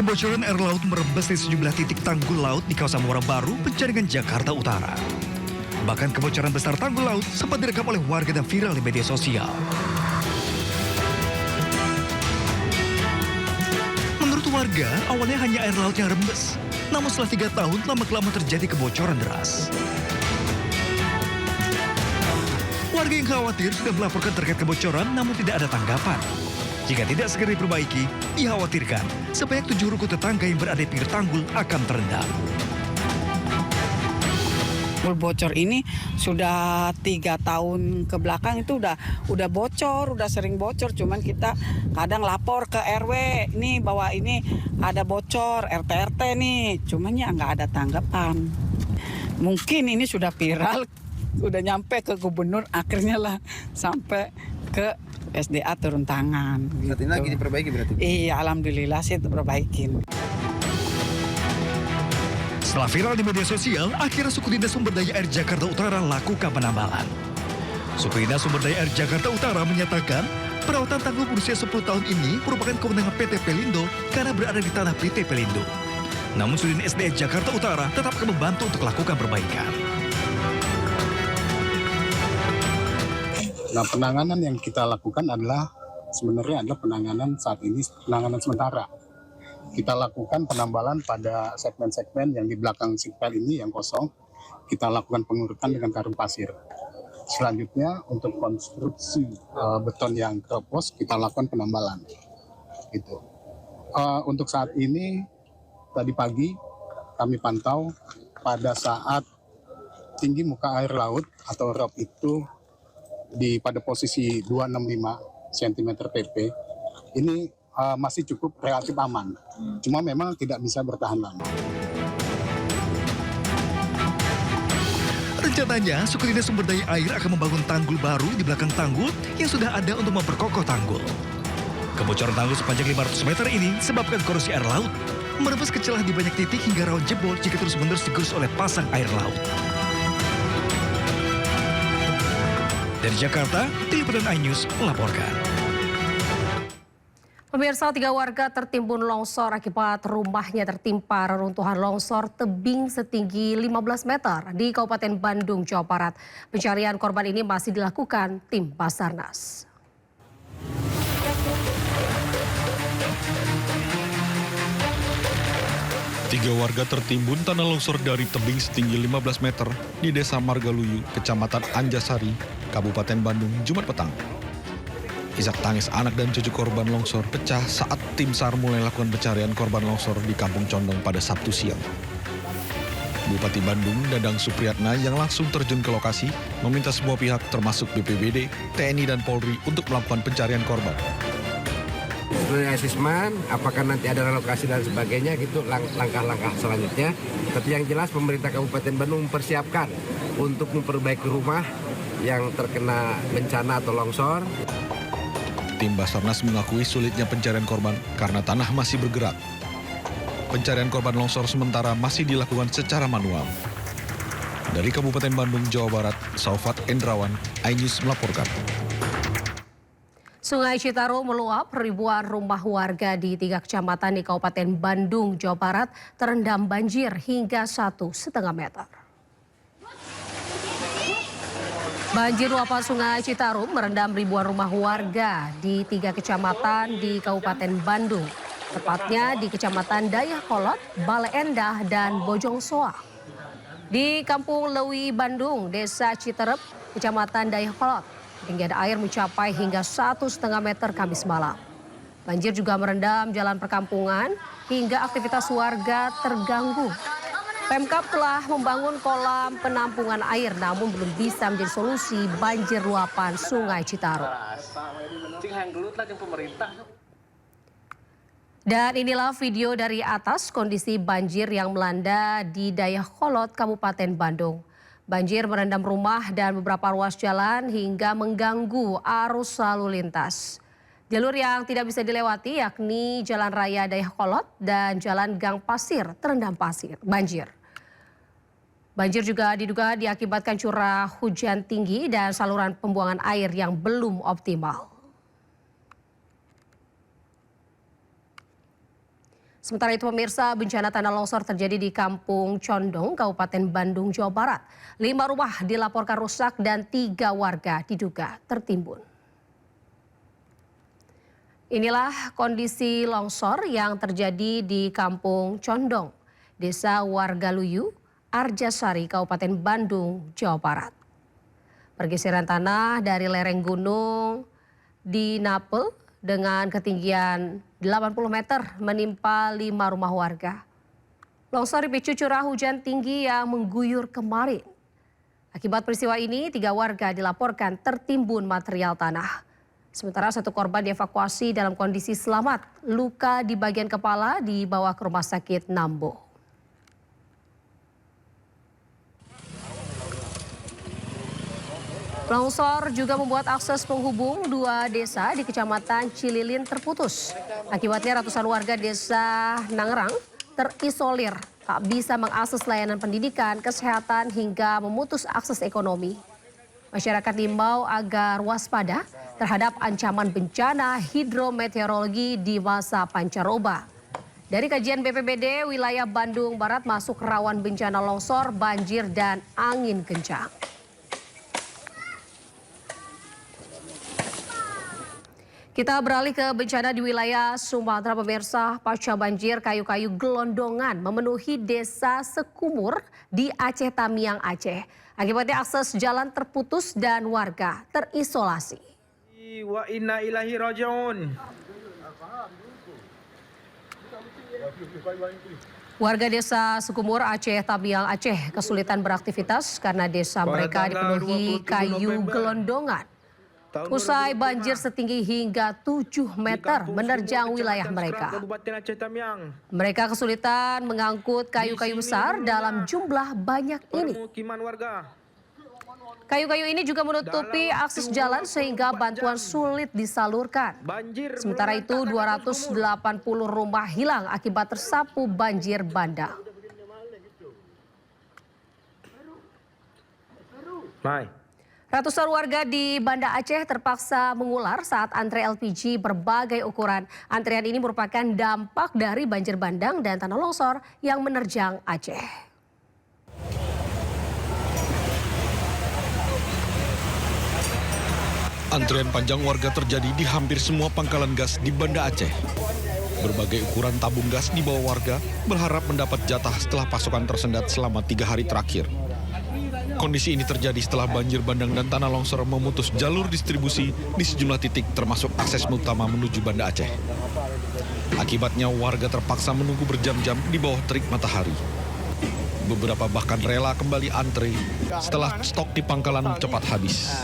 Kebocoran air laut merembes di sejumlah titik tanggul laut di kawasan Muara Baru, Penjaringan, Jakarta Utara. Bahkan kebocoran besar tanggul laut sempat direkam oleh warga dan viral di media sosial. Menurut warga, awalnya hanya air laut yang rembes. Namun setelah 3 tahun, lama-kelamaan terjadi kebocoran deras. Warga yang khawatir sudah melaporkan terkait kebocoran, namun tidak ada tanggapan. Jika tidak segera diperbaiki, dikhawatirkan sebanyak 7 ruko tetangga yang berada di pinggir tanggul akan terendam. Bocor ini sudah 3 tahun ke belakang itu udah bocor, udah sering bocor. Cuman kita kadang lapor ke RW, ini bahwa ini ada bocor, RT nih. Cuman ya nggak ada tanggapan. Mungkin ini sudah viral, udah nyampe ke gubernur, akhirnya lah sampai ke SDA turun tangan. Saat ini lagi diperbaiki berarti? Iya, alhamdulillah sih diperbaikin. Setelah viral di media sosial, akhirnya Suku Dinas Sumber Daya Air Jakarta Utara lakukan penambalan. Suku Dinas Sumber Daya Air Jakarta Utara menyatakan, perawatan tanggul berusia 10 tahun ini merupakan kewenangan PT Pelindo karena berada di tanah PT Pelindo. Namun Sudin SDA Jakarta Utara tetap akan membantu untuk melakukan perbaikan. Nah, penanganan yang kita lakukan adalah sebenarnya penanganan saat ini, penanganan sementara. Kita lakukan penambalan pada segmen-segmen yang di belakang sipel ini yang kosong. Kita lakukan pengurutan dengan karung pasir. Selanjutnya untuk konstruksi beton yang keropos kita lakukan penambalan. Gitu. Untuk saat ini tadi pagi kami pantau pada saat tinggi muka air laut atau ROP itu pada posisi 265 cm PP ini masih cukup relatif aman. Cuma memang tidak bisa bertahan lama. Rencananya, Suku Dinas Sumber Daya Air akan membangun tanggul baru di belakang tanggul yang sudah ada untuk memperkokoh tanggul. Kebocoran tanggul sepanjang 500 meter ini disebabkan korosi air laut, merembes ke celah di banyak titik hingga rawan jebol jika terus-menerus digerus oleh pasang air laut. Dari Jakarta, Tim Liputan iNews melaporkan. Pemirsa, 3 warga tertimbun longsor akibat rumahnya tertimpa reruntuhan longsor tebing setinggi 15 meter di Kabupaten Bandung, Jawa Barat. Pencarian korban ini masih dilakukan tim Basarnas. Tiga warga tertimbun tanah longsor dari tebing setinggi 15 meter di Desa Margaluyu, Kecamatan Anjasari, Kabupaten Bandung, Jumat petang. Isak tangis anak dan cucu korban longsor pecah saat tim SAR mulai lakukan pencarian korban longsor di Kampung Condong pada Sabtu siang. Bupati Bandung, Dadang Supriyatna yang langsung terjun ke lokasi meminta semua pihak termasuk BPBD, TNI dan Polri untuk melakukan pencarian korban. Sebenarnya asesmen, apakah nanti ada relokasi dan sebagainya, gitu langkah-langkah selanjutnya. Tapi yang jelas pemerintah Kabupaten Bandung mempersiapkan untuk memperbaiki rumah yang terkena bencana atau longsor. Tim Basarnas mengakui sulitnya pencarian korban karena tanah masih bergerak. Pencarian korban longsor sementara masih dilakukan secara manual. Dari Kabupaten Bandung, Jawa Barat, Saufat Endrawan, iNews melaporkan. Sungai Citarum meluap, ribuan rumah warga di 3 kecamatan di Kabupaten Bandung, Jawa Barat terendam banjir hingga 1,5 meter. Banjir luapan Sungai Citarum merendam ribuan rumah warga di 3 kecamatan di Kabupaten Bandung. Tepatnya di Kecamatan Dayakolot, Bale Endah, dan Bojong Soang. Di Kampung Lewi, Bandung, Desa Citerep, Kecamatan Dayakolot, ketinggian air mencapai hingga 1,5 meter Kamis malam. Banjir juga merendam jalan perkampungan hingga aktivitas warga terganggu. Pemkab telah membangun kolam penampungan air namun belum bisa menjadi solusi banjir luapan Sungai Citarum. Dan inilah video dari atas kondisi banjir yang melanda di Dayakolot, Kabupaten Bandung. Banjir merendam rumah dan beberapa ruas jalan hingga mengganggu arus lalu lintas. Jalur yang tidak bisa dilewati yakni Jalan Raya Dayakolot dan Jalan Gang Pasir terendam banjir. Banjir juga diduga diakibatkan curah hujan tinggi dan saluran pembuangan air yang belum optimal. Sementara itu pemirsa, bencana tanah longsor terjadi di Kampung Condong, Kabupaten Bandung, Jawa Barat. 5 rumah dilaporkan rusak dan 3 warga diduga tertimbun. Inilah kondisi longsor yang terjadi di Kampung Condong, Desa Wargaluyu, Arjasari, Kabupaten Bandung, Jawa Barat. Pergeseran tanah dari lereng gunung di Napel dengan ketinggian 80 meter menimpa 5 rumah warga. Longsor dipicu curah hujan tinggi yang mengguyur kemarin. Akibat peristiwa ini, 3 warga dilaporkan tertimbun material tanah. Sementara 1 korban dievakuasi dalam kondisi selamat, luka di bagian kepala dibawa ke rumah sakit Nambo. Longsor juga membuat akses penghubung 2 desa di Kecamatan Cililin terputus. Akibatnya ratusan warga desa Nangerang terisolir, tak bisa mengakses layanan pendidikan, kesehatan hingga memutus akses ekonomi. Masyarakat diimbau agar waspada terhadap ancaman bencana hidrometeorologi di masa pancaroba. Dari kajian BPBD, wilayah Bandung Barat masuk rawan bencana longsor, banjir, dan angin kencang. Kita beralih ke bencana di wilayah Sumatera, pemirsa. Pasca banjir, kayu-kayu gelondongan memenuhi desa Sekumur di Aceh Tamiang, Aceh. Akibatnya akses jalan terputus dan warga terisolasi. Wa inna ilahi rajiun. Warga desa Sekumur, Aceh Tamiang, Aceh kesulitan beraktivitas karena desa mereka dipenuhi kayu gelondongan. Usai banjir setinggi hingga 7 meter menerjang wilayah mereka. Mereka kesulitan mengangkut kayu-kayu besar dalam jumlah banyak ini. Kayu-kayu ini juga menutupi akses jalan sehingga bantuan sulit disalurkan. Sementara itu 280 rumah hilang akibat tersapu banjir bandang. Ratusan warga di Banda Aceh terpaksa mengular saat antre LPG berbagai ukuran. Antrean ini merupakan dampak dari banjir bandang dan tanah longsor yang menerjang Aceh. Antrean panjang warga terjadi di hampir semua pangkalan gas di Banda Aceh. Berbagai ukuran tabung gas dibawa warga berharap mendapat jatah setelah pasokan tersendat selama 3 hari terakhir. Kondisi ini terjadi setelah banjir bandang dan tanah longsor memutus jalur distribusi di sejumlah titik termasuk akses utama menuju Banda Aceh. Akibatnya warga terpaksa menunggu berjam-jam di bawah terik matahari. Beberapa bahkan rela kembali antre setelah stok di pangkalan cepat habis.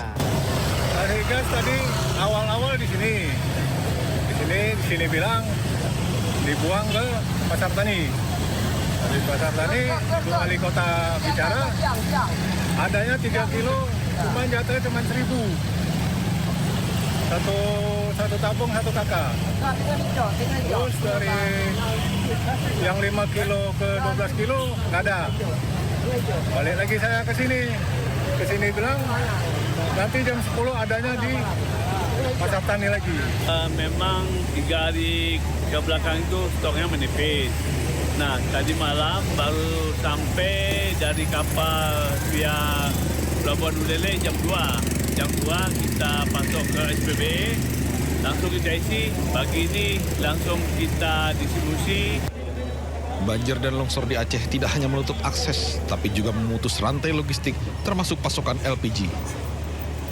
Dari gas tadi awal-awal di sini bilang dibuang ke Pasar Tani. Di Pasar Tani, itu wali kota bicara, adanya 3 kilo, cuma jatuhnya cuma 1.000. Satu tabung 1 kakak. Terus dari yang 5 kilo ke 12 kilo nggak ada. Balik lagi saya ke sini bilang nanti jam 10 adanya di Pasar Tani lagi. Memang 3 hari ke belakang itu stoknya menipis. Nah, tadi malam baru sampai dari kapal via Pelabuhan Ulele jam 2. Jam 2 kita masuk ke SPB, langsung kita isi. Pagi ini langsung kita distribusi. Banjir dan longsor di Aceh tidak hanya menutup akses, tapi juga memutus rantai logistik termasuk pasokan LPG.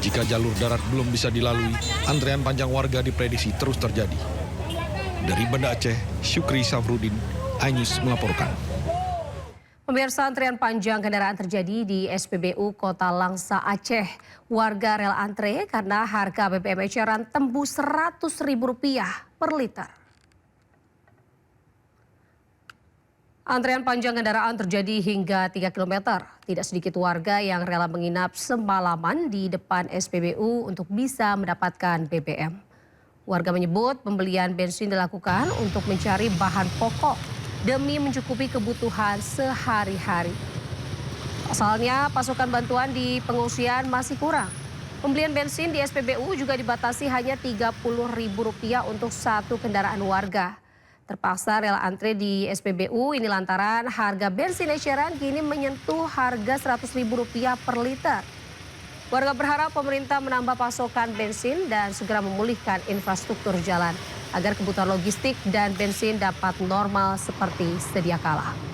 Jika jalur darat belum bisa dilalui, antrean panjang warga diprediksi terus terjadi. Dari Banda Aceh, Syukri Safrudin, iNews melaporkan. Pemirsa, antrian panjang kendaraan terjadi di SPBU Kota Langsa, Aceh. Warga rela antre karena harga BBM eceran tembus Rp100.000 per liter. Antrean panjang kendaraan terjadi hingga 3 km. Tidak sedikit warga yang rela menginap semalaman di depan SPBU untuk bisa mendapatkan BBM. Warga menyebut pembelian bensin dilakukan untuk mencari bahan pokok demi mencukupi kebutuhan sehari-hari. Pasalnya, pasokan bantuan di pengungsian masih kurang. Pembelian bensin di SPBU juga dibatasi hanya Rp30.000 untuk 1 kendaraan warga. Terpaksa rela antre di SPBU ini lantaran harga bensin eceran kini menyentuh harga Rp100.000 per liter. Warga berharap pemerintah menambah pasokan bensin dan segera memulihkan infrastruktur jalan agar kebutuhan logistik dan bensin dapat normal seperti sedia kala.